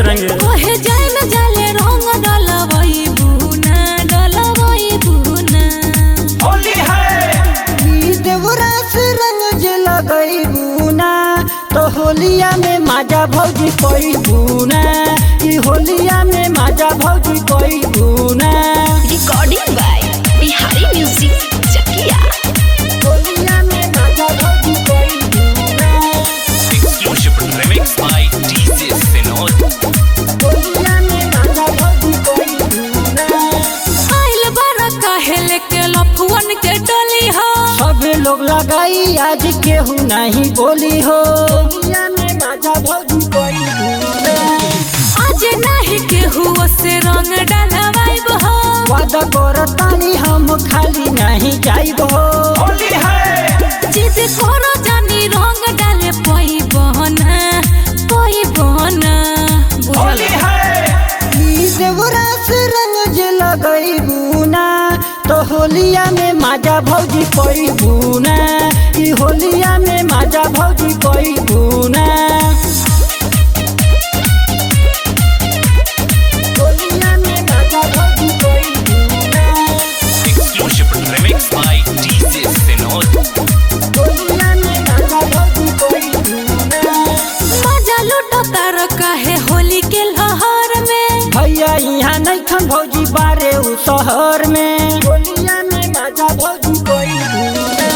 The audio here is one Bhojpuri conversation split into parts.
रंग ओहे जाय में जाले रंग डलवई बुना होली है देवरा से रंग जे लगई बुना तो होलिया में माजा भौजी कोई बुना ई होलिया में माजा भौजी कोई बुना रिकॉर्डिंग बाय बिहारी म्यूजिक चकिया होलिया में माजा भौजी कोई बुना Exclusive remix by DJ Sinod. होलिया में माजा भौजी कोई बुना आइल बारा काहेले के लफुवन के डोली हो सब लोग लगाई आज केहू नहीं बोली हो होलिया में माजा भौजी कोई बुना आज नहीं केहू से रंग डलवाइब हो वादा करतानी हम खाली नहीं जाइब हो होली है जिद करो जानी रंग डाले पई बहना होली है ई देवरा से रंग जे लगई बुना तो होलिया में माजा भौजी कोई बुना ई होलिया में माजा भौजी कोई बुना होलिया में माजा भौजी कोई बुना Exclusive remix by DJ Sinod. होलिया में माजा भौजी कोई बुना मजा लूटो तार काहे होली के लहर में भैया यहाँ नहीं खन भौजी बारे उ शहर में होलिया में माजा भौजी कोई बुना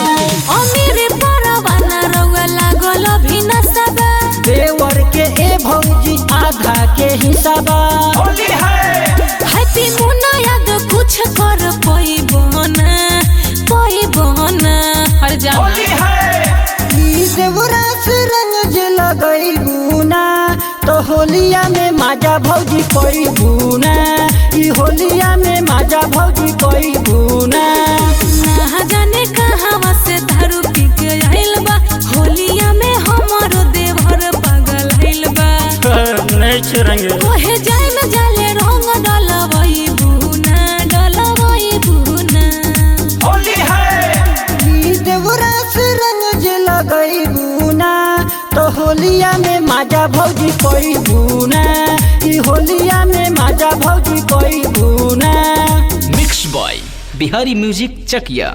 अमीर परवाना रउआ लागल भी नसबा देवर के ए भौजी आधा के हिसाबा होली है हैप्पी मुन्ना याद कुछ कर पई बहना हर जा होली है ई देवरा से रंग जे लगई बुना तो होलिया में माजा भौजी कोई बुना ई होलिया में माजा भौजी कोई बुना ना जाने कहां से दारू पी के आइल बा होलिया में हमरो देवर पागल आइल बा नहीं रंग ओहे जाय में जाले रंग डलवई बुना होली है ई देवरा से रंग जे लगई बुना तो होलिया में माजा भौजी कोई बुना ई होलिया में माजा भौजी कोई बुना Mixed by Bihari Music Chakia.